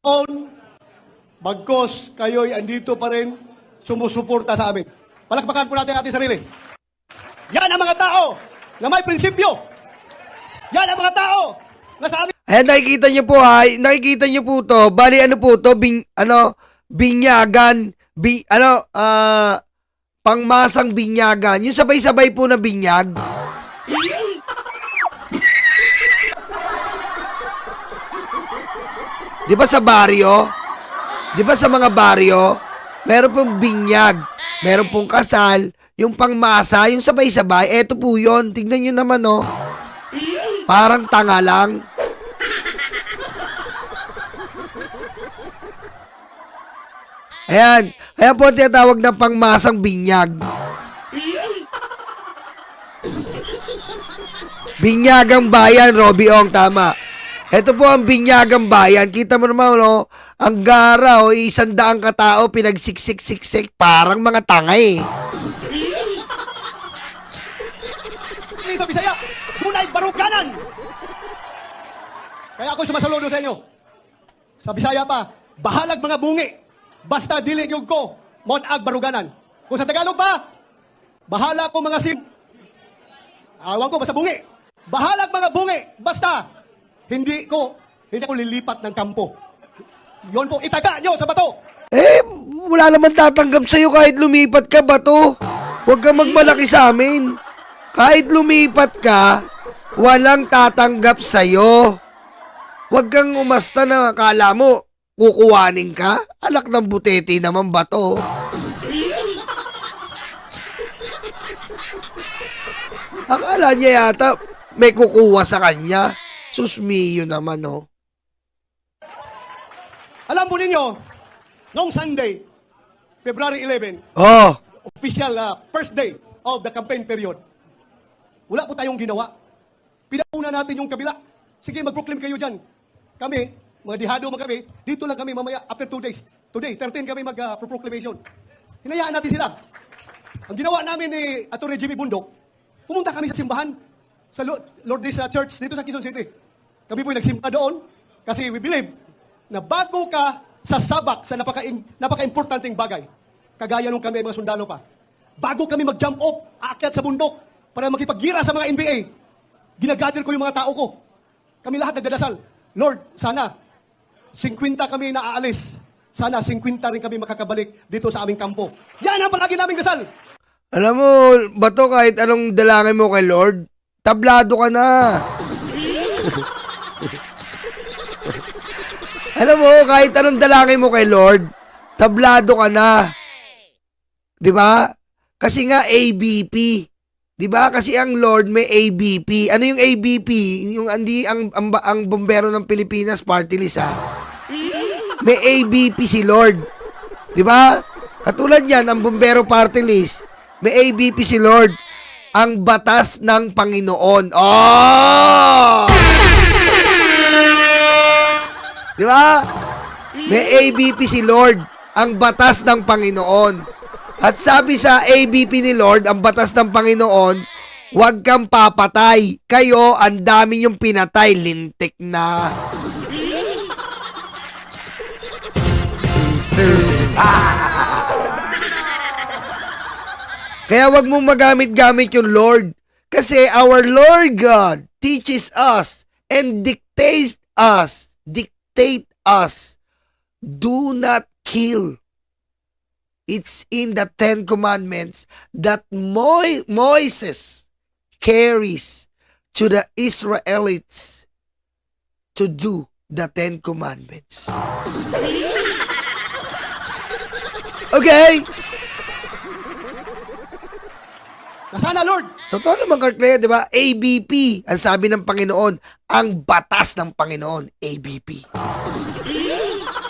on, bagkos kayo'y andito pa rin, sumusuporta sa amin. Palakpakan po natin ating sarili. Yan ang mga tao na may prinsipyo. Yan ang mga tao na sa amin. Ayan, nakikita nyo po ha. Nakikita nyo po to. Bali, ano po to? Binyagan. Pangmasang binyagan. Yung sabay-sabay po na binyag. Di ba sa baryo? Di ba sa mga baryo? Meron pong binyag. Meron pong kasal. Yung pangmasa, yung sabay-sabay. Eto po yun. Tignan nyo naman, oh. Parang tanga lang. Ayan. Ayan po ang tinatawag na pangmasang binyag. Binyagang bayan, Robbie Ong, tama. Ito po ang binyagang bayan. Kita mo naman, no? Ang gara, o 100 katao, pinagsiksik-siksik. Parang mga tanga, eh. Sa Bisaya, dunay baruganan. Kaya ako sumasaludo sa inyo. Sa Bisaya pa, bahalag mga bungi. Basta dili yung ko, monag baruganan. Kung sa Tagalog pa, bahala ko mga awan ko, basta bungi. Bahalag mga bungi, basta hindi ko lilipat ng kampo. Yon po, itaga nyo sa bato. Eh, wala naman tatanggap sa'yo kahit lumipat ka, bato. Huwag kang magmalaki sa amin. Kahit lumipat ka, walang tatanggap sa'yo. Huwag kang umasta na akala mo, kukuwanin ka? Anak ng butete naman ba to? Akala niya yata may kukuha sa kanya. Susmiyo naman, oh. Alam po ninyo, noong Sunday, February 11, Oh, official first day of the campaign period, wala po tayong ginawa. Pinauna natin yung kabila. Sige, mag-proclaim kayo dyan. Kami, mga dihado mga kami, dito lang kami mamaya after 2 days. Today, 13 kami mag-proclamation. Hinayaan natin sila. Ang ginawa namin ni Atty. Jimmy Bundok, pumunta kami sa simbahan sa Lourdes Church dito sa Quezon City. Kami po'y nagsimba doon kasi we believe na bago ka sasabak sa napaka-importanting bagay, kagaya nung kami mga sundalo pa, bago kami mag-jump off, aakyat sa bundok para makipaggira sa mga NBA, ginagadir ko yung mga tao ko. Kami lahat nagdadasal, Lord, sana 50 kami na aalis. Sana 50 rin kami makakabalik dito sa aming kampo. Yan ang palagi naming dasal. alam mo, bato, kahit anong dalangin mo kay Lord, tablado ka na. Alam mo, kahit anong dalangin mo kay Lord, tablado ka na. 'Di ba? Kasi nga ABP. 'Di ba? Kasi ang Lord may ABP. Ano yung ABP? Yung ang bombero ng Pilipinas party list, ha. May ABP si Lord. 'Di ba? Katulad yan, ang bombero party list. May ABP si Lord. Ang batas ng Panginoon. Oh! Di ba? May ABP si Lord, ang batas ng Panginoon. At sabi sa ABP ni Lord, ang batas ng Panginoon, huwag kang papatay. Kayo, ang dami niyong pinatay. Lintik na. Kaya wag mong magamit-gamit yung Lord. Kasi our Lord God teaches us and dictate us, do not kill. It's in the 10 Commandments that Moses carries to the Israelites to do the 10 Commandments. Okay? Nasana, Lord? Totoo naman, Cartlea, di ba? ABP, ang sabi ng Panginoon, ang batas ng Panginoon, ABP.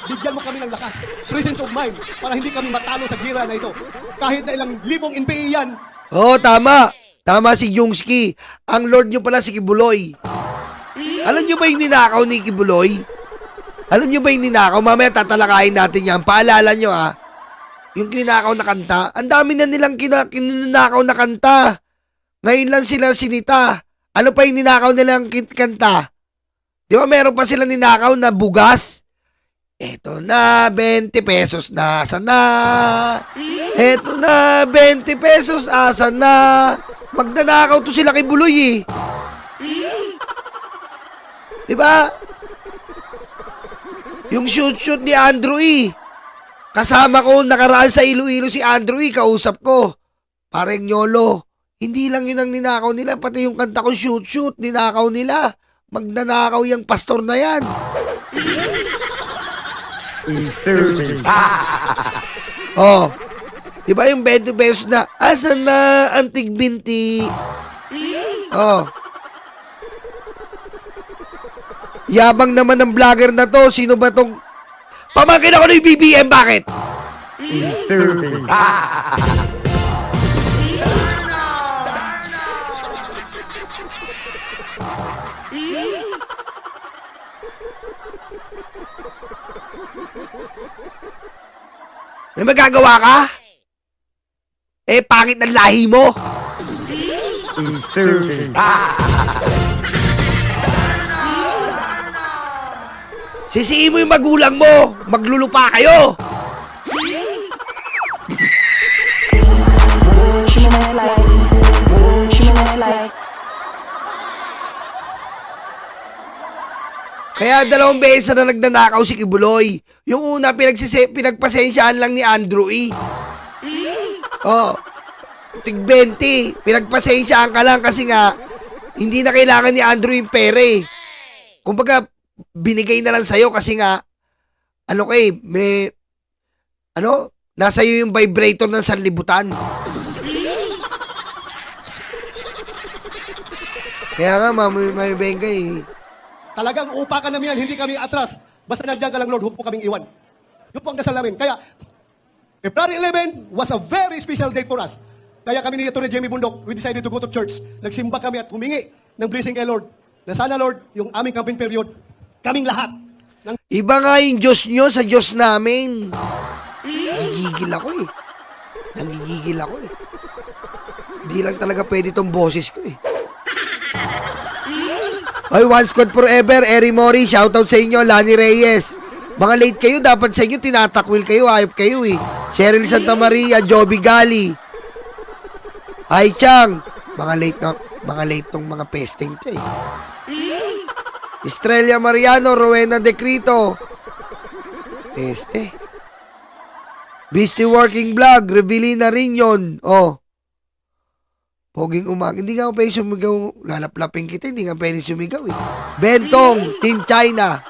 Bigyan mo kami ng lakas, presence of mind, para hindi kami matalo sa gira na ito. Kahit na ilang libong NPE yan. Oo, tama. Tama si Jungski. Ang Lord nyo pala si Kibuloy. Alam nyo ba yung ninakaw ni Kibuloy? Alam nyo ba yung ninakaw? Mamaya tatalakayin natin yan. Paalala nyo, ha? Yung kinakaw na kanta, ang dami na nilang kinakaw na kanta. Ngayon lang sila sinita. Ano pa yung ninakaw nilang kanta? Di ba meron pa silang ninakaw na bugas? Eto na, 20 pesos na, asa na? Eto na, 20 pesos, asa na? Magnanakaw to sila kay Buloy eh. Diba? Yung shoot ni Andrew E. Kasama ko nakaraan sa Iloilo si Andrew E. Kausap ko. Pareng nyolo. Hindi lang yun ang ninakaw nila. Pati yung kanta ko shoot ninakaw nila. Magnanakaw yung pastor na yan. Oh. Diba yung 20 pesos na, asan na antig binti? Oh. Yabang naman ng vlogger na to. Sino ba tong... Pamangkin ako ng BBM, bakit? May magagawa ka? Eh, pangit ng lahi mo. Sisihin mo yung magulang mo. Maglulupa kayo. Kaya 2 beses na nagnanakaw si Kibuloy. Yung una, pinagpasensyaan lang ni Andrew E. Oh, tig 20. Pinagpasensyaan ka lang kasi nga, hindi na kailangan ni Andrew yung pere. Kumbaga, binigay na lang sa'yo kasi nga, nasa iyo yung vibrator ng sanlibutan. Kaya nga, may bengay eh. Talagang upakan namin yan, hindi kami atras. Basta nandiyan ka lang, Lord, huwag po kaming iwan. Yun po ang dasal namin. Kaya, February 11 was a very special date for us. Kaya kami ni Atty. Jamie Bundok, we decided to go to church. Nagsimba kami at humingi ng blessing kay Lord. Na sana, Lord, yung aming campaign period, kaming lahat. Iba nga yung Diyos nyo sa Diyos namin. Nagigigil ako eh. Nagigigil ako eh. Di lang talaga pwede tong boses ko eh. Oy, One Squad Forever, Eri Mori, shoutout sa inyo, Lani Reyes. Mga late kayo, dapat sa inyo, tinatakwil kayo, ayop kayo eh. Cheryl Santa Maria, Joby Gali. Ay, Chang. Mga late tong mga pesting to eh. Estrella Mariano, Rowena Decrito. Beastie Working Vlog, Revelina Rignon. Oh. Poging umaga. Hindi nga ako pwede sumigaw. Lalaplapin kita. Hindi nga pwede sumigaw eh. Bentong, Team China.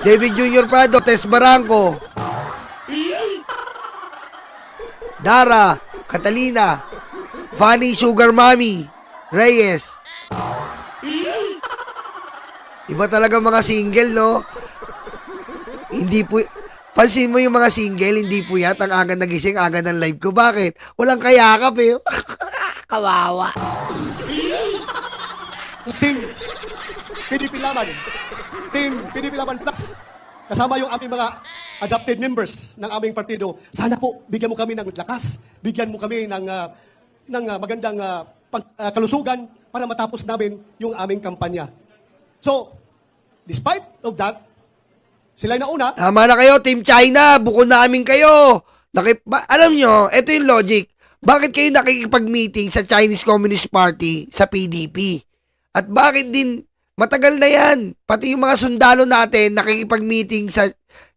David Junior Prado, Tess Barangco. Dara, Catalina. Fanny Sugar Mommy. Reyes. Iba talaga mga single, no? Hindi po... Pansin mo yung mga single, hindi po yat ang aga nagising, aga ng live ko. Bakit? Walang kayakap eh. Kawawa. Team PDP Laban. Team PDP Laban Plus. Kasama yung aming mga adopted members ng aming partido. Sana po, bigyan mo kami ng lakas. Bigyan mo kami ng magandang kalusugan para matapos namin yung aming kampanya. So, despite of that, sila na una. Tama na kayo, Team China. Buko namin kayo. Alam nyo, ito yung logic. Bakit kayo nakikipag-meeting sa Chinese Communist Party sa PDP? At bakit din, matagal na yan. Pati yung mga sundalo natin nakikipag-meeting sa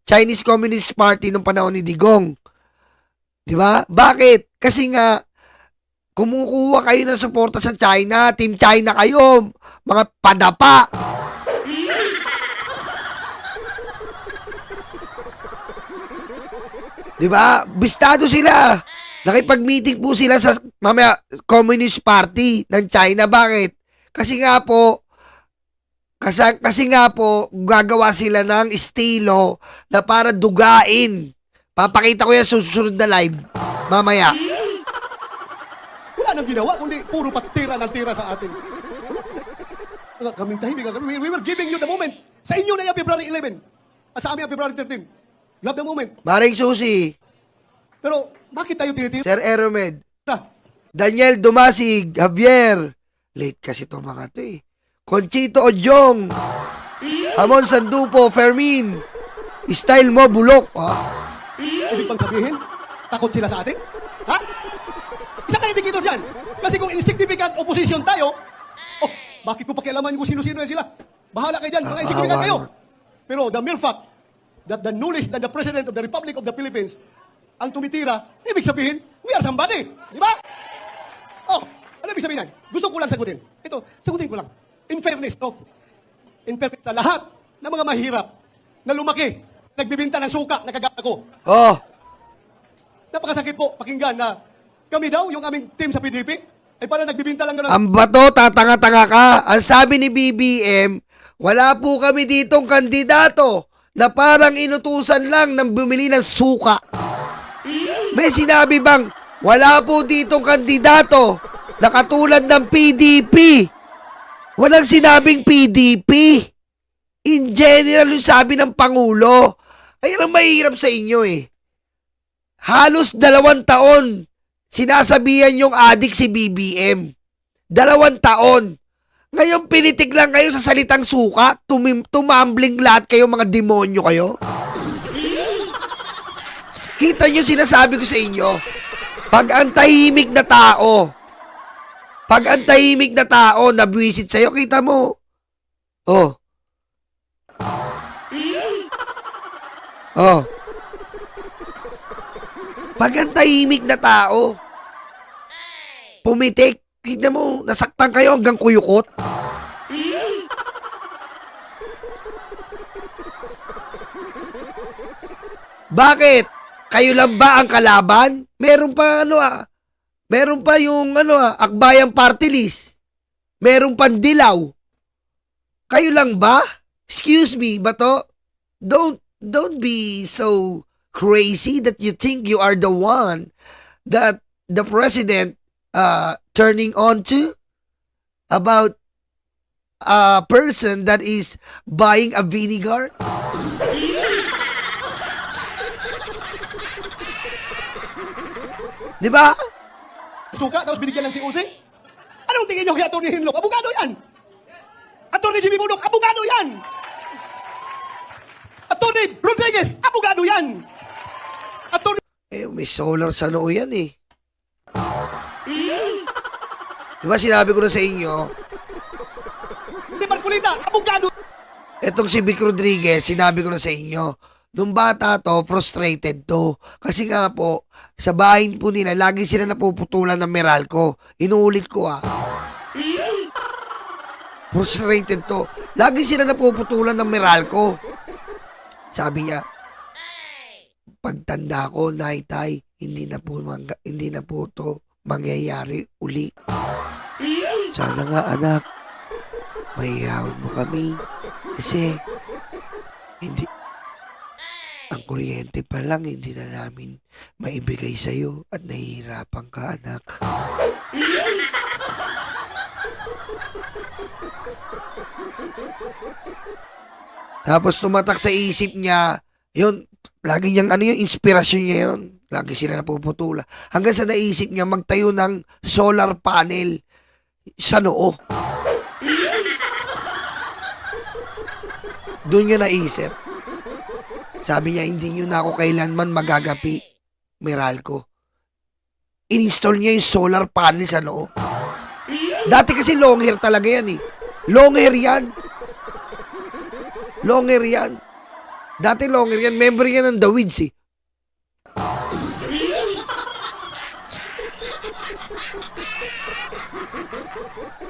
Chinese Communist Party nung panahon ni Digong. Diba? Bakit? Kasi nga, kumukuha kayo ng suporta sa China. Team China kayo. Mga padapa. Diba? Bistado sila. Nakipag-meeting po sila sa Communist Party ng China. Bakit? Kasi nga po, gagawa sila ng estilo na para dugain. Papakita ko yan sa susunod na live. Mamaya. Wala nang ginawa, kundi puro patira ng tira sa atin. Kaming tahimik. We were giving you the moment. Sa inyo na yung February 11. At sa amin ang February 13. You have the moment. Maring Susi. Pero, bakit tayo tinitin? Sir Eromed. Daniel Dumasig. Javier. Late kasi itong mga to eh. Conchito Odyong. Amon Sandupo. Fermin. Style mo, bulok. Ibig pang sabihin, takot sila sa atin? Ha? Isa kayo indikator dyan. Kasi kung insignificant opposition tayo, bakit ko pakialaman kung sino-sino yan sila? Bahala kayo dyan, mga insignificant kayo. Pero the mere fact that the knowledge that the President of the Republic of the Philippines ang tumitira, ibig sabihin, we are somebody. Di ba? Ano ibig sabihin yan? Gusto ko lang sagutin. Ito, sagutin ko lang. In fairness, no? In fairness sa lahat ng mga mahirap na lumaki, nagbibinta ng suka na kagaya ko. Napakasakit po pakinggan na kami daw, yung aming team sa PDP, ay parang nagbibinta lang na Ang bato, tatanga-tanga ka. Ang sabi ni BBM, wala po kami ditong kandidato na parang inutusan lang ng bumili ng suka. May sinabi bang, wala po ditong kandidato na katulad ng PDP. Walang sinabing PDP. In general, yung sabi ng Pangulo. Ayun ang mahirap sa inyo eh. Halos 2 taon, sinasabihan yung adik si BBM. 2 taon. Ngayon, pinitik lang kayo sa salitang suka, tumambling lahat kayo, mga demonyo kayo. Kita nyo sinasabi ko sa inyo, pag ang tahimik na tao, nabwisit sa'yo, kita mo. Pag ang tahimik na tao, pumitik, kita mo, nasaktan kayo hanggang kuyukot. Bakit? Kayo lang ba ang kalaban? Meron pa meron pa yung Akbayang Party List. Meron pang Dilaw. Kayo lang ba? Excuse me, Bato. Don't be so crazy that you think you are the one that the president turning on to about a person that is buying a vinegar. Di ba? suka, tapos binigyan ng COC? Anong tingin nyo kay Atty. Hinlock? Abogado yan! Atty. Jimmy Bullock, abogado yan! Atty. Rodriguez, abogado yan! Atty. May solar sa noo yan eh. Diba sinabi ko na sa inyo, Di Marcolita, abogado! etong si Vic Rodriguez, sinabi ko na sa inyo, nung bata to, frustrated to. Kasi nga po, sa bahay po nila, lagi sila napuputulan ng Meralco. Inuulit ko Frustrated to. Lagi sila napuputulan ng Meralco. Sabi niya, pagtanda ko, Nay-Tay, hindi na po to mangyayari uli. Sana nga anak, mahihawin mo kami. Kasi, ang kuryente pa lang, hindi na namin maibigay sa'yo at nahihirapan ka, anak. Tapos tumatak sa isip niya, yun, lagi niyang yung inspirasyon niya yun. Lagi sila napuputula. Hanggang sa naisip niya magtayo ng solar panel sa noo. Doon niya naisip. Sabi niya, hindi niyo na ako kailanman magagapi, Meralco. In-install niya yung solar panel sa noo. Dati kasi long hair talaga yan eh. Long hair yan. Long hair yan. Dati long hair yan. Member yan ng The Weeds eh.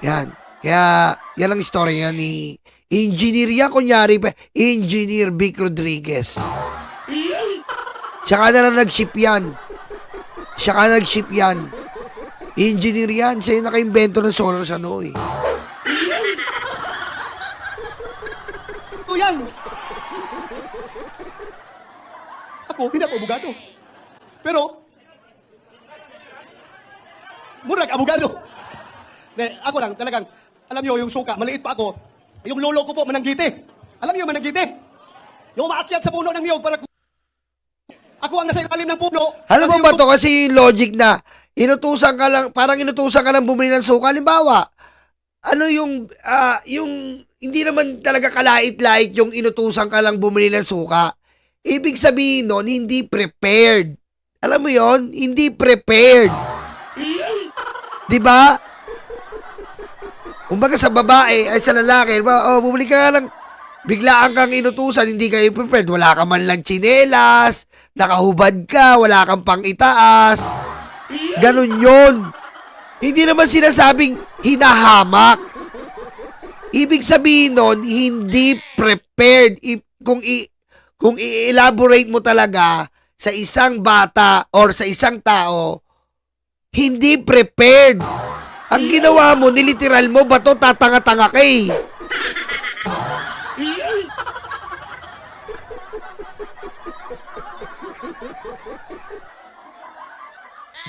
Yan. Kaya, yan ang istorya ni engineer yan, kunyari pa. Engineer Vic Rodriguez. Saka na nag-ship yan. Engineer yan. Siya yung naka-invento ng solar sa noo eh. Ito yan! Ako, hindi ako abogado. Pero, murag abogado. Ako lang, talagang, alam nyo, yung suka, maliit pa ako, yung lolo ko po, mananggite. Alam niyo, mananggite. Yung umaakyat sa puno ng niyog para ako ang nasa ilalim ng puno. Alam mo ba to kasi yung logic na inutusan ka lang, parang inutusan ka lang bumili ng suka. Halimbawa, ano yung hindi naman talaga kalait-lait yung inutusan ka lang bumili ng suka. Ibig sabihin nun, hindi prepared. Alam mo yon, hindi prepared. Diba? Kumbaga sa babae, ay sa lalaki, diba? Bumili ka nga lang, biglaan kang inutusan, hindi kayo prepared. Wala ka man lang tsinelas, nakahubad ka, wala kang pang itaas. Ganun yun. Hindi naman sinasabing hinahamak. Ibig sabihin nun, hindi prepared. Kung i-elaborate mo talaga sa isang bata or sa isang tao, hindi prepared. Ang ginawa mo, niliteral mo, bato tatanga-tanga ka eh.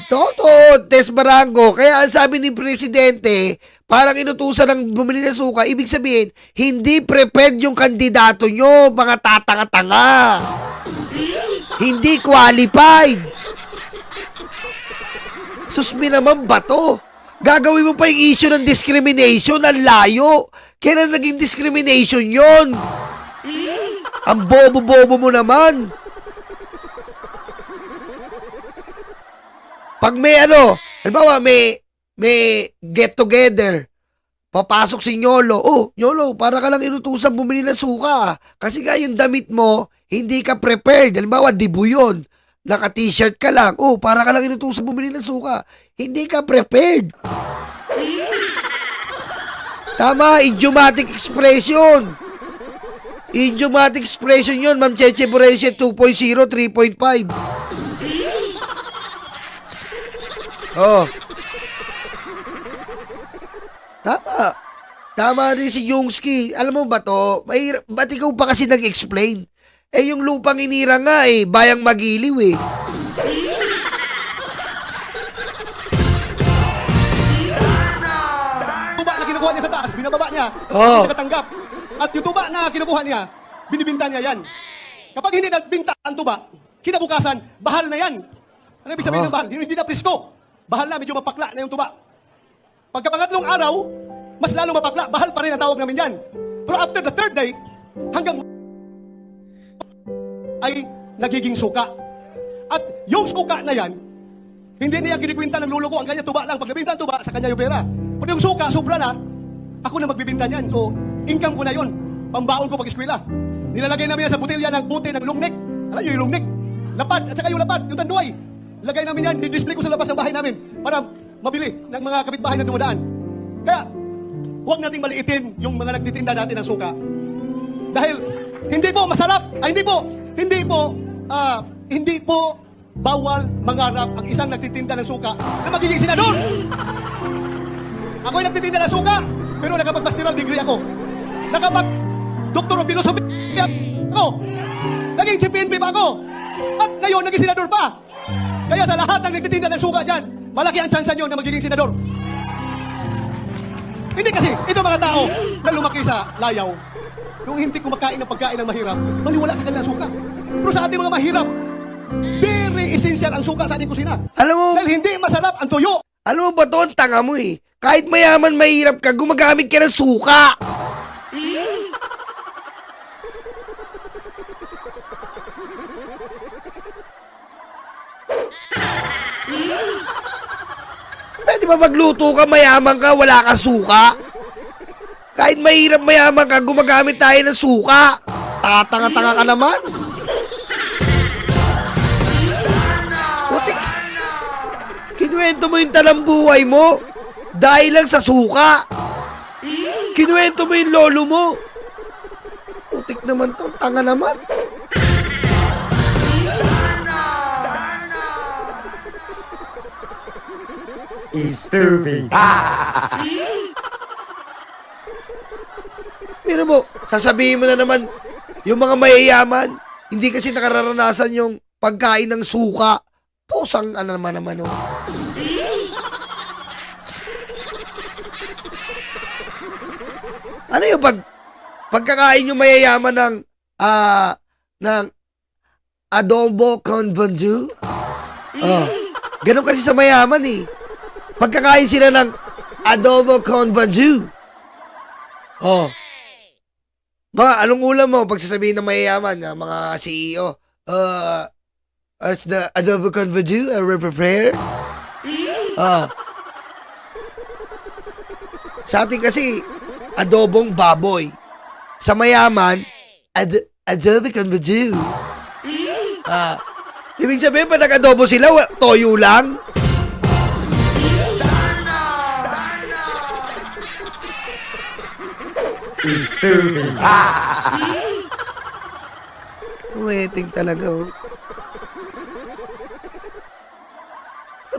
Toto, Tess Barango. Kaya ang sabi ni Presidente, parang inutusan ng bumili ng suka, ibig sabihin, hindi prepared yung kandidato nyo, mga tatanga-tanga. Hindi qualified. Susmi naman ba to? Gagawin mo pa yung issue ng discrimination, ang layo. Kailan naging discrimination yon? Ang bobo-bobo mo naman. Pag may halimbawa may get together, papasok si Nyolo. Oh, Nyolo, para ka lang inutusan bumili ng suka. Kasi nga yung damit mo, hindi ka prepared. Halimbawa, dibu yun. Naka-t-shirt ka lang. Oh, para ka lang inutusan bumili ng suka. Hindi ka prepared. Tama, idiomatic expression. Idiomatic expression yun, Ma'am Cheche Boresia 2.0, 3.5. Oh. Tama. Tama rin si Yungski. Alam mo ba to? Ba't ikaw pa kasi nag-explain? Eh, yung lupang inira nga eh. Bayang Magiliw eh. Tuba na kinukuha niya sa taas, binababa niya. Oh. Hindi nakatanggap. At yung tuba na kinukuha niya, binibinta niya yan. Kapag hindi nagbinta ang tuba, kinabukasan, bahal na yan. Ano ibig sabihin ng bahal? Hindi na presko. Bahal na, medyo mapakla na yung tuba. Pagkapangatlong araw, mas lalong mapakla, bahal pa rin ang tawag namin yan. Pero after the third day, hanggang ay nagiging suka. At yung suka na yan, hindi niya kinikwinta ng luloko, ang kanya tuba lang. Pag nabinta ang tuba, sa kanya yung pera. Pag yung suka, sobra na, ako na magbibinta niyan. So, income ko na yun. Pambaon ko pag-eskwela. Nilalagay namin yan sa butilya ng bote ng lungnek. Alam niyo yung lungnek? Lapad, at saka yung lapad, yung tanduay. Lagay namin yan, i-display ko sa labas ng bahay namin para mabili ng mga kapitbahay na dumadaan. Kaya, huwag nating maliitin yung mga nagtitinda natin ng suka. Dahil, hindi po masarap, hindi po bawal mangarap ang isang nagtitinda ng suka na magiging senador. Ako'y nagtitinda ng suka, pero nakapag-masteral degree ako. Nakapag-doctor of philosophy ako. Naging CPNP pa ako. At ngayon, naging senador pa. Kaya sa lahat ng nagtitinda ng suka dyan, malaki ang tsansa nyo na magiging senador. Hindi kasi, ito mga tao na lumaki sa layaw, yung hindi kumakain ng pagkain ng mahirap, maliwala sa kanilang suka. Pero sa ating mga mahirap, very essential ang suka sa ating kusina. Alam mo, Dahil hindi masarap ang tuyo. alam mo ba to, ang tanga mo eh. Kahit mayaman, mahirap ka, gumagamit ka ng suka. Pwede ba magluto ka, mayaman ka, wala ka suka? Kahit mahirap mayaman ka, gumagamit tayo ng suka. Tatanga-tanga ka naman. Putik. Kinuwento mo yung talambuhay mo dahil lang sa suka. Kinuwento mo yung lolo mo. Putik naman to, tanga naman. Stupid. Pero mo, sasabihin mo na naman, yung mga mayayaman, hindi kasi nakararanasan yung pagkain ng suka. Pusang ano naman oh. Ano yung pagkakain yung mayayaman ng adobo con fondue? Oh, ganun kasi sa mayaman eh. Pagkakain sila ng adobo con fondue. Oh. Mga, anong ulam mo pag sasabihin ng mayayaman, mga CEO? as the adobo convadu, prepare. Sa atin kasi, adobong baboy. Sa mayaman, adobo convadu. Ibig sabihin, pag nag-adobo sila, toyo lang. Stupid. Waiting talaga, oh.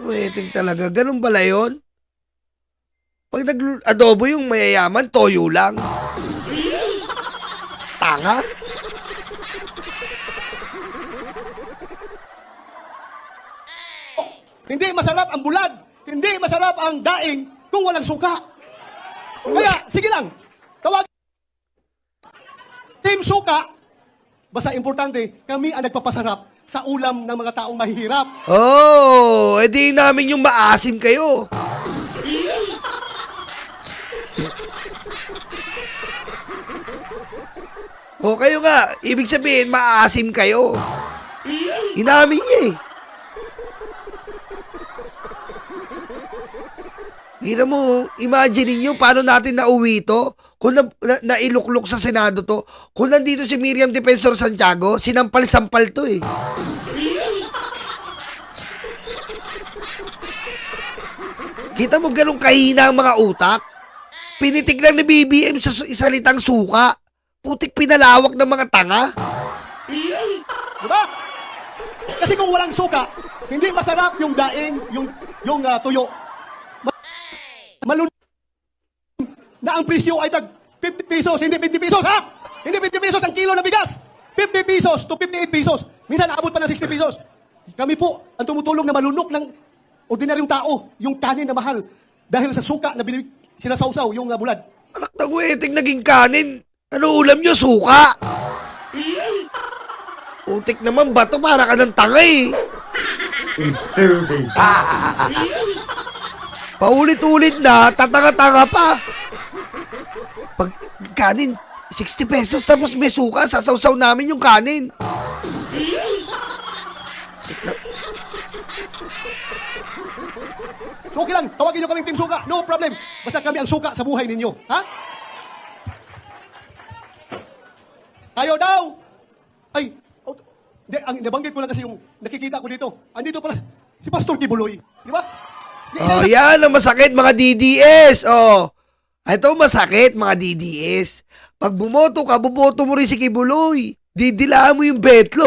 Waiting talaga. Ganun pala yun? Pag nag-adobo yung mayayaman, toyo lang. Tanga? Hindi masarap ang bulad. Hindi masarap ang daing kung walang suka. Kaya, sige lang. Tawag. Team Suka, basta importante, kami ang nagpapasarap sa ulam ng mga taong mahihirap. Oh, edi namin yung maasim kayo. O kayo nga, ibig sabihin maasim kayo. Inamin niya eh. Hira mo, imagine niyo paano natin nauwi to? Kung nailuklok sa Senado to, kung nandito si Miriam Defensor Santiago, sinampal-sampal to eh. Kita mo ganun kahina ang mga utak? Pinitig lang ni BBM sa isalitang suka. Putik pinalawak ng mga tanga. Diba? Kasi kung walang suka, hindi masarap yung daing, yung tuyo. Malun na ang presyo ay tag 50 pesos, hindi 20 pesos, ha? Hindi 20 pesos ang kilo na bigas. 50 pesos to 58 pesos. Minsan naabot pa ng 60 pesos. Kami po ang tumutulong na malunok ng ordinaryong tao, yung kanin na mahal dahil sa suka na sinasawsaw yung bulad. Anak ng weting naging kanin. Ano ulam nyo? Suka. Putik naman bato para ka ng tanga eh. Stupid. Paulit-ulit na, tatanga-tanga pa. Pag kanin, 60 pesos tapos may suka, sasawsaw namin yung kanin. So okay lang, tawagin nyo kaming Team Suka, no problem. Basta kami ang suka sa buhay ninyo, ha? Tayo daw! Ay, hindi, ang nabanggit ko lang kasi yung nakikita ko dito. Andito pala si Pastor Kibuloy, di ba? Oh, yan ang masakit mga DDS. Oh. Ito masakit mga DDS. Pag bumoto ka, buboto mo rin si Kibuloy. Didilaan mo yung betlo.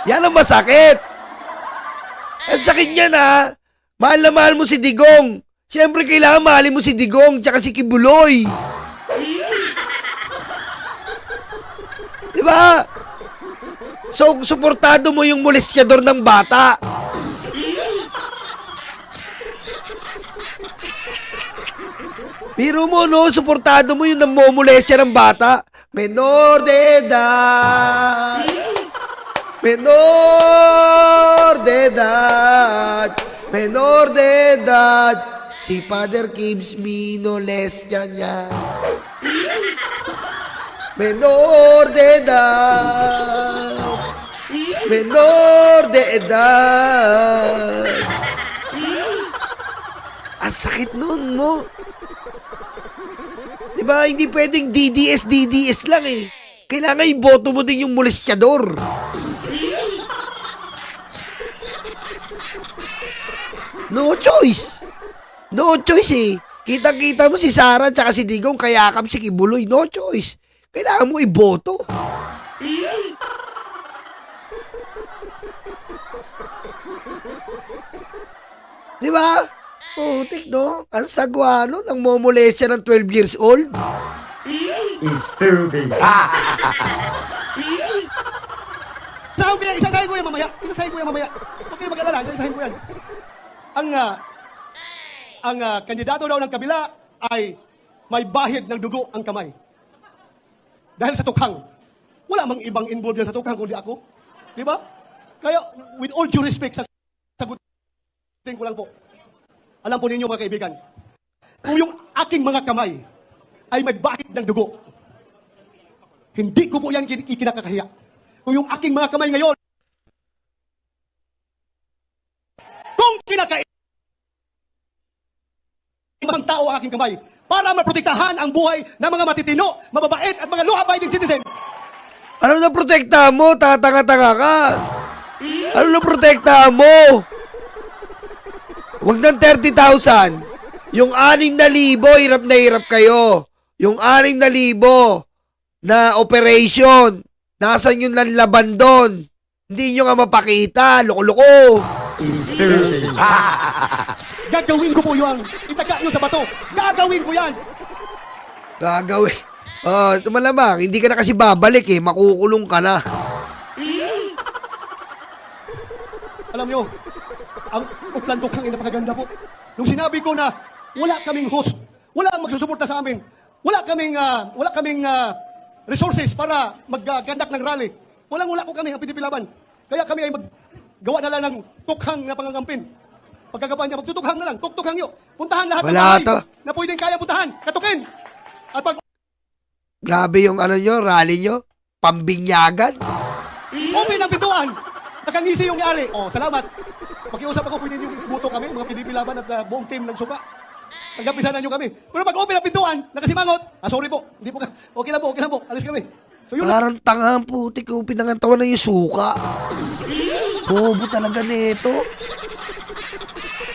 Yan ang masakit. Ang sakit niya na. Mahal na mahal mo si Digong. Siyempre kailangan mahalin mo si Digong tsaka si Kibuloy. Diba? So, suportado mo yung molestyador ng bata. Biro mo, no? Suportado mo yung namomolestya ng bata. Menor de edad. Menor de edad. Menor de edad. Si Father Gibbs minolestya niya. Menor de edad. Menor de edad. Ang sakit nun mo. Diba, hindi pwedeng DDS lang eh. Kailangan iboto mo din yung molestyador. No choice. No choice eh. Kitang-kita mo si Sara at si Digong kayakap si Kibuloy. No choice. Kailangan mo iboto. Di ba? Putik, no? Ang sagwa, no? Nang momolestya ng 12 years old. Stupid. Isasahin ko yan mamaya. Isasahin ko yan mamaya. Huwag kayo mag-alala. Isasahin ko yan. Ang kandidato daw ng kabila ay may bahid ng dugo ang kamay. Dahil sa tukhang. Wala mang ibang involved yan sa tukhang kundi ako. Di ba? Kaya, with all due respect, sagutin ko lang po. Alam po ninyo mga kaibigan, kung yung aking mga kamay ay may bahid ng dugo, hindi ko po yan ikinakakahiya. Kung yung aking mga kamay ngayon, kung kinakain mga tao ang aking kamay para maprotektahan ang buhay ng mga matitino, mababait at mga law-abiding citizen. Ano na protektahan mo? Tatanga-tanga ka. Ano na protektahan mo? Huwag ng 30,000. Yung 6,000, hirap na hirap kayo. Yung 6,000 na operation, nasan yung nanlaban doon? Hindi nyo nga mapakita. Loko-loko. Stupid. Gagawin ko po yun. Itaga nyo sa bato. Gagawin ko yan. Gagawin. Malamang, hindi ka na kasi babalik eh. Makukulong ka na. Alam nyo, ang Upland Tukhang ay napakaganda po. Nung sinabi ko na wala kaming host, wala ang magsusuporta sa amin, wala kaming resources para maggandak ng rally. Wala ko kami ang pinipilaban. Kaya kami ay maggawa na lang ng tukhang na pangangampin. Pagkagawa niya, magtutukhang na lang, tuktukhang nyo. Puntahan lahat ng Wala bahay to. na pwedeng kaya puntahan, katukin. At pag Grabe yung rally nyo. Pambinyagan. open ang pintuan, nakangisi yung yari. Oh, salamat. Pakiusap ako, pwede nyo ibuto kami, mga PDP laban at buong team ng suka. Tanggapin nyo kami. Pero pag open ang pintuan, nakasimangot, sorry po, hindi po ka, okay lang po, alis kami. So yun lang. Parang tanga ang putik ko. Pinangantawan na yung suka. Bobo talaga nito.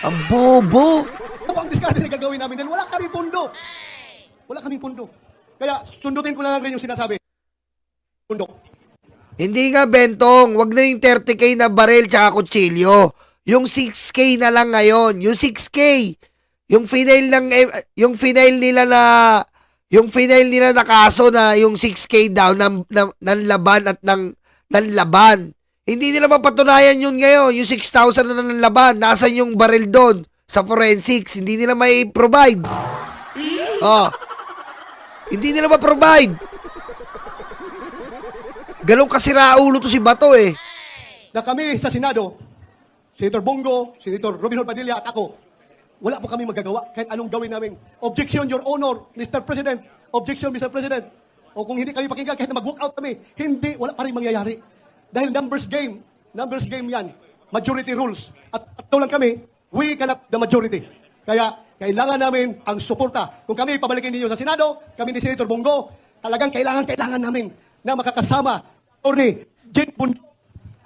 Ang bobo. Ano ang diskarte na gagawin namin dahil wala kaming pundo. Wala kaming pundo. Kaya sundutin ko na lang rin yung sinasabi. Pundo. Hindi nga, Bentong. Wag na yung 30K na baril tsaka kutsilyo. Yung 6K na lang ngayon. Yung 6K. Yung final nila na kaso na yung 6K daw ng laban at ng laban. Hindi nila mapatunayan yun ngayon. Yung 6,000 na ng laban. Nasaan yung baril doon? Sa forensics. Hindi nila may provide. Oh. Hindi nila ma-provide. Ganun kasira ulo to si Bato eh. Na kami sa Senado, Senator Bongo, Senator Robin Hood Padilla at ako, wala po kami magagawa kahit anong gawin namin. Objection, Your Honor, Mr. President. Objection, Mr. President. O kung hindi kami pakinggan, kahit na mag-walk out kami, hindi, wala pa rin mangyayari. Dahil numbers game yan. Majority rules. At ito lang kami, we cannot the majority. Kaya, kailangan namin ang suporta. Kung kami pabalikin ninyo sa Senado, kami ni Senator Bongo, talagang kailangan namin na makakasama Atty. Jake Bundo,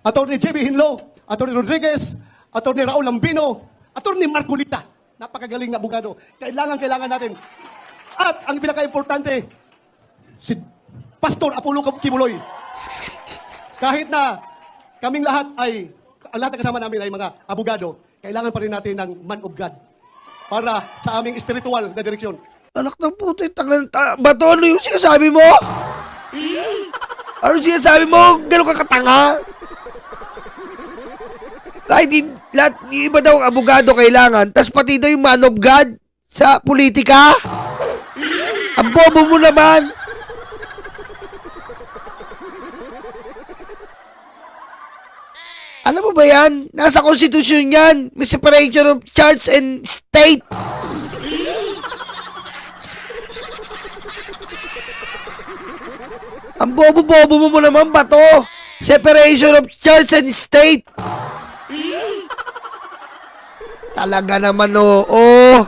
Atty. JB Hinlo, Atty. Rodriguez, Atty. Raul Lambino, Atty. Marcolita. Napakagaling na abogado. Kailangan natin. At ang pinaka-importante, si Pastor Apollo Kibuloy. Kahit na kaming lahat ang lahat na kasama namin ay mga abogado, kailangan pa rin natin ng man of God para sa aming spiritual na direksyon. Anak ng puti, Bato, ano yung sinasabi mo? Ano sinasabi mo? Gano'n ka katanga? Kahit lahat, yung iba daw ang abogado kailangan, tas pati daw yung man of God sa politika? Ang bobo mo naman! Alam mo ba yan? Nasa konstitusyon yan. May separation of church and state. Ang bobo-bobo mo naman ba to? Separation of church and state. Talaga naman, oo.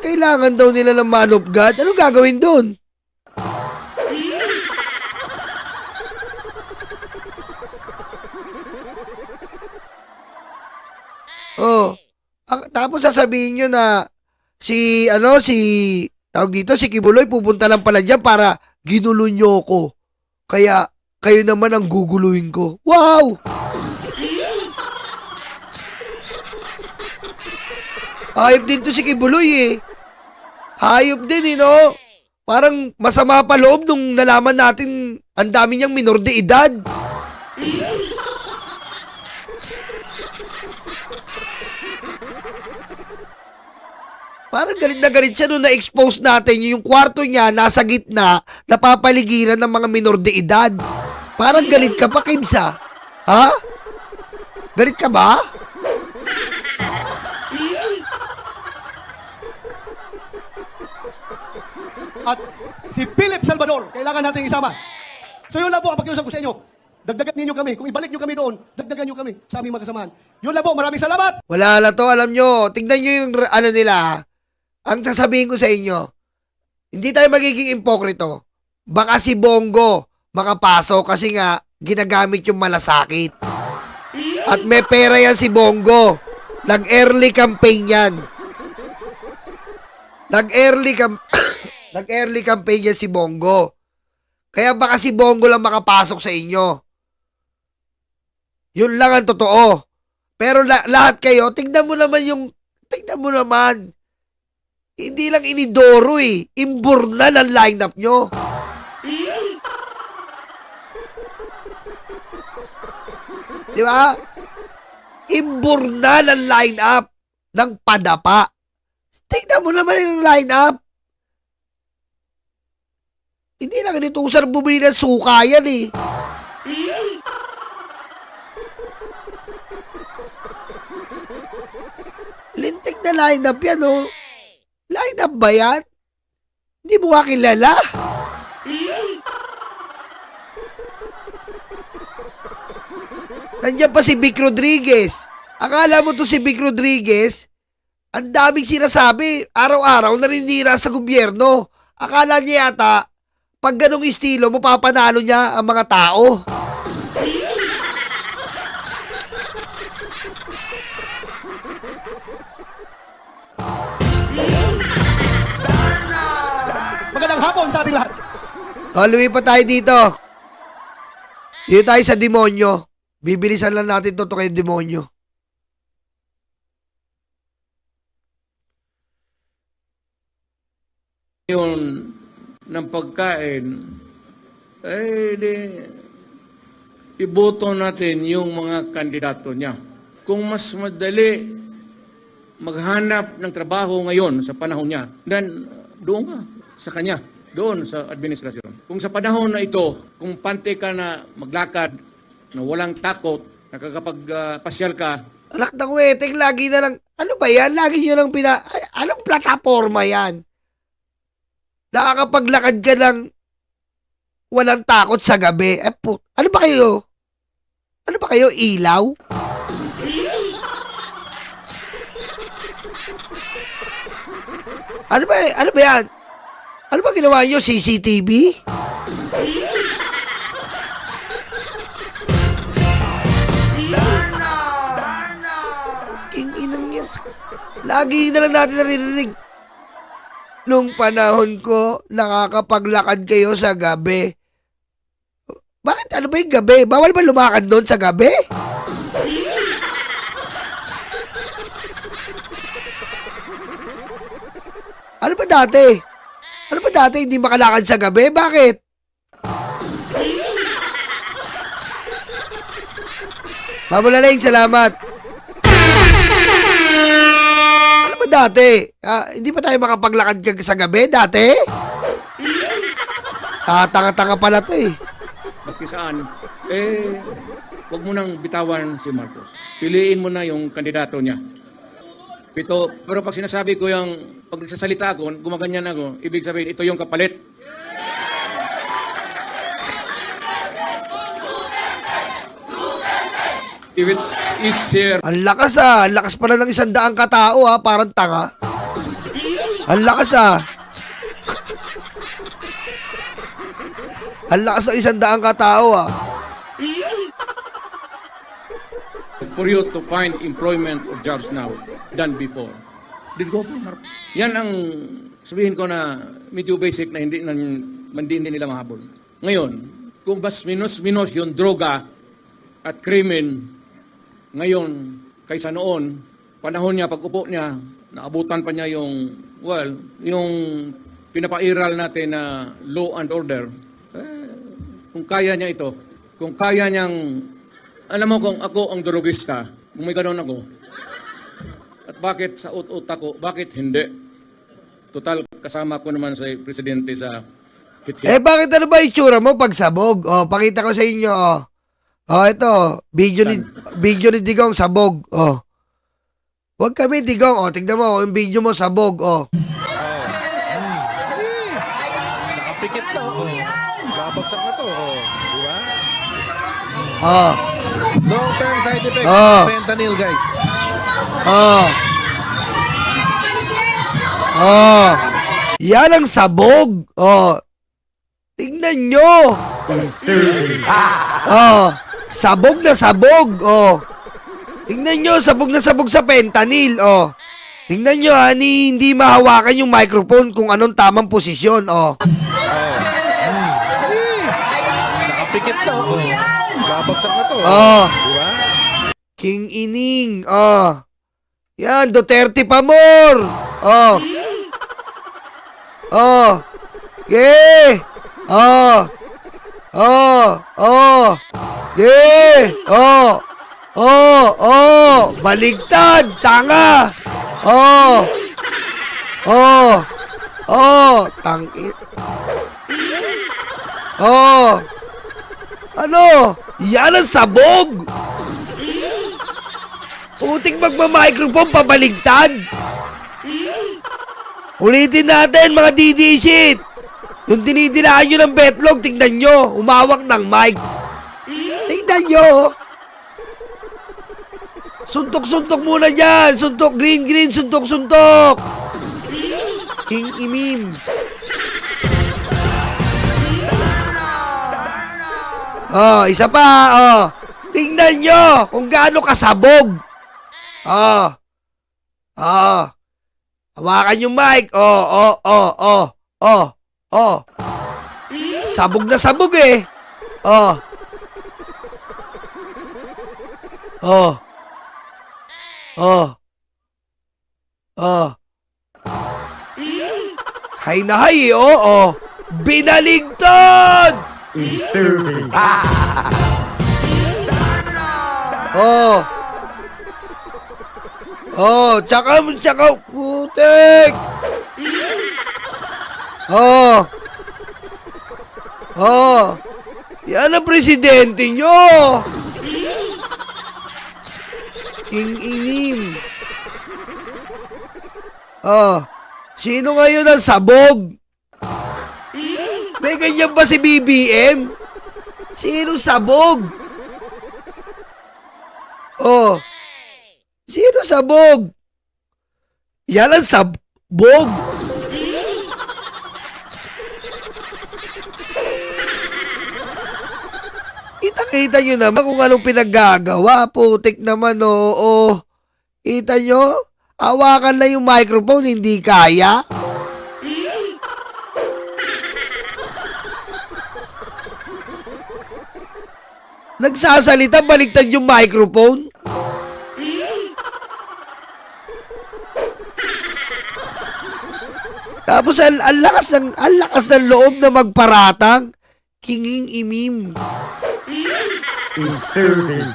Kailangan daw nila ng man of God. Anong gagawin doon? Oh. Tapos sasabihin nyo na tawag dito, si Kibuloy pupunta lang pala dyan para ginulo nyo ko. Kaya, kayo naman ang guguluhin ko. Wow! Hayop din to si Kibuloy eh. Hayop din eh, no? Parang masama pa loob nung nalaman natin ang dami niyang minor de edad. Parang galit na galit siya nung na-expose natin yung kwarto niya nasa gitna, napapaligiran ng mga minor de edad. Parang galit ka pa, Kimsa. Ha? Galit ka ba? At si Philip Salvador, kailangan natin isama. So yun lang po ang pakiusap ko sa inyo. Dagdagan ninyo kami. Kung ibalik nyo kami doon, dagdagan nyo kami sa aming mga kasamahan. Yun lang po. Maraming salamat. Wala na to, alam nyo. Tingnan nyo yung ano nila. Ha? Ang sasabihin ko sa inyo, hindi tayo magiging impokrito. Baka si Bongo makapasok kasi nga ginagamit yung malasakit. At may pera yan si Bongo. Nag-early campaign yan. Nag-early campaign yan si Bongo. Kaya baka si Bongo lang makapasok sa inyo. Yun lang ang totoo. Pero lahat kayo, tingnan mo naman. Hindi lang inidoro eh. Imburnan ang lineup nyo. Di ba? Imburnan ang lineup ng padapa. Tingnan mo naman yung lineup. Hindi lang inutusan bumili ng suka yan eh. Lintik na lineup yan oh. Lineup ba yan? Hindi mo nga kilala. Nandiyan pa si Vic Rodriguez. Akala mo to si Vic Rodriguez? Ang daming sinasabi, araw-araw naninira sa gobyerno. Akala niya yata, pag ganong estilo, mapapanalo niya ang mga tao. Magandang hapon sa ating lahat. Lumipat tayo dito. Dito tayo sa demonyo. Bibilisan lang natin to kay demonyo. Yun ng pagkain, iboto natin yung mga kandidato niya. Kung mas madali maghanap ng trabaho ngayon sa panahon niya, then doon ka sa kanya, doon sa administrasyon. Kung sa panahon na ito, kung pante ka na maglakad, na walang takot, nakakapagpasyal ka, Alak na kuwetek, lagi na lang, ano ba yan? Lagi nyo lang anong plataforma yan? Nakakapaglakad ka lang walang takot sa gabi. Ano ba kayo? Ano ba kayo, ilaw? Ano ba yan? Ano ba ginawa nyo? CCTV? King inang yan. Lagi na lang natin naririnig. Nung panahon ko, nakakapaglakad kayo sa gabi. Bakit? Ano ba yung gabi? Bawal ba lumakad doon sa gabi? Ano ba dati? Ano ba dati hindi makalakad sa gabi? Bakit? Mamulaling, salamat. Ano ba dati? Hindi pa tayo makapaglakad sa gabi dati? Tanga-tanga pala to eh. maski saan, huwag mo nang bitawan si Marcos. Piliin mo na yung kandidato niya. Pero pag sinasabi ko yung, pag nagsasalita ako, gumaganyan ako, ibig sabihin, ito yung kapalit. If it's easier, Ang lakas Ang lakas pala ng 100 katao parang tanga. Ang lakas Ang lakas ng 100 katao for you to find employment or jobs now than before. Did go for Marcos. Yan ang sabihin ko na medyo basic na hindi nila mahabol. Ngayon, kung bas minus yung droga at krimen ngayon kaysa noon, panahon niya, pag-upo niya, naabutan pa niya yung pinapairal natin na law and order. Kung kaya niya ito, kung kaya niyang, alam mo kung ako ang drogista, kung may ganoon ako, at bakit sa utak ko, bakit hindi? Total, kasama ko naman sa presidente sa hit-hit. Bakit ano ba itsura mo pagsabog? Pakita ko sa inyo Oh, ito. Video ni Digong, sabog. Oh. Huwag kami, Digong. Oh, tignan mo. Yung video mo, sabog. Oh. Nakapikit to. Oh. Babagsak na to. Oh. Di ba? Oh. Long-term side effect. Oh. Fentanyl, guys. Oh. Oh. Yan ang sabog. Oh. Tingnan nyo. Disturbing. Oh. Sabog na sabog. Oh. Tingnan nyo, sabog na sabog sa fentanyl. Oh. Tingnan nyo, hindi mahawakan yung microphone kung anong tamang posisyon. Oh. Nakapikit to. Oh. Babagsak na to. Oh. Di ba? King Ining. Oh. Yan, Duterte pa more. Oh. Oh. Yeah. Oh. Oh. Oh. Yeah. Oh. Oh. Oh. Baligtad. Tanga. Oh. Oh. Oh. Tangin. Oh. Ano? Yan ang sabog. Putik magmamicrophone, pabaligtad. Ulitin natin, mga DD-shit. Yung dinidinaan nyo ng betlog, tingnan nyo. Umawak ng mic. Tingnan nyo. Suntok-suntok muna dyan. Suntok, green, suntok-suntok. King Imim. Oh, isa pa. Oh. Tingnan nyo kung gaano kasabog. Oh. Oh. Hawakan yung mic. Oh, oh, oh, oh, oh, oh. Sabog na sabog eh. Oh. Oh. Oh. Oh. Hay na hay, oh, oh. Binaligtad! Disturbing. Oh. Oh, tsaka, putik. Oh. Oh. Yan ang presidente nyo. King Inim. Oh. Sino ngayon ang sabog? May ganyan ba si BBM? Sino sabog? Oh. Sino sabog? Yan ang sabog. Kita nyo naman kung anong pinaggagawa. Putik naman, oo. Kita nyo? Hawakan lang yung microphone, hindi kaya. Nagsasalita, baliktad yung microphone. Tapos ang lakas ng loob na magparatang. Kinging Imim. Disturbing.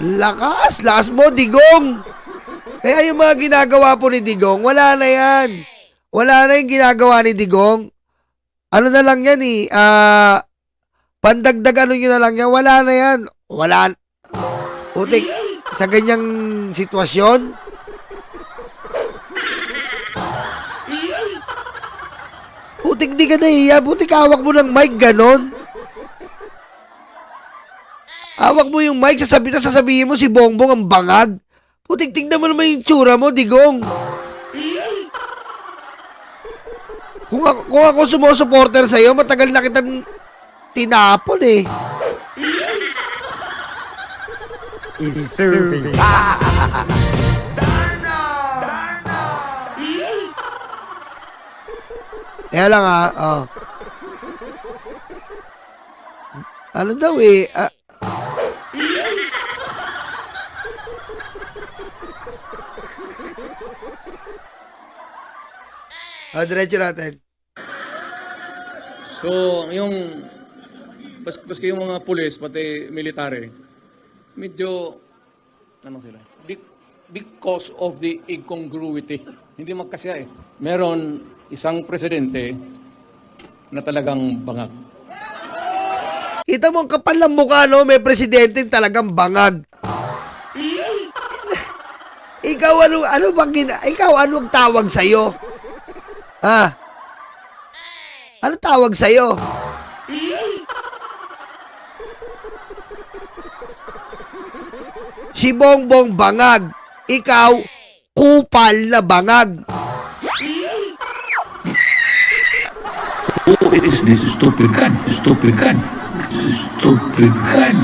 Lakas mo, Digong. Kaya yung mga ginagawa po ni Digong, wala na yan. Wala na yung ginagawa ni Digong. Ano na lang yan eh, pandagdag ano nyo na lang yan, wala na yan. Wala. Putik, sa ganyang sitwasyon. Putik, di ka nahiya. Putik, hawak mo ng mic, ganon. Hawak mo yung mic, sasabihin mo si Bongbong ang bangag. Putik, tignan mo naman yung tsura mo, Digong. Kung ako sumusuporter sa'yo, matagal na kitang tinapon eh. Disturbing. Kaya lang oh. Ano daw eh, diretso natin. So, yung baski yung mga pulis, pati military, medyo, ano sila, because of the incongruity. Hindi magkasya eh. Meron isang presidente na talagang bangag. Kita mo ang kapal ng mukha, no? May presidente talagang bangag. Ikaw, anong tawag sa'yo? Ha? Ano tawag sa'yo? Si Bongbong bangag. Ikaw, kupal na bangag. This is stupid gun. Stupid gun. Stupid gun.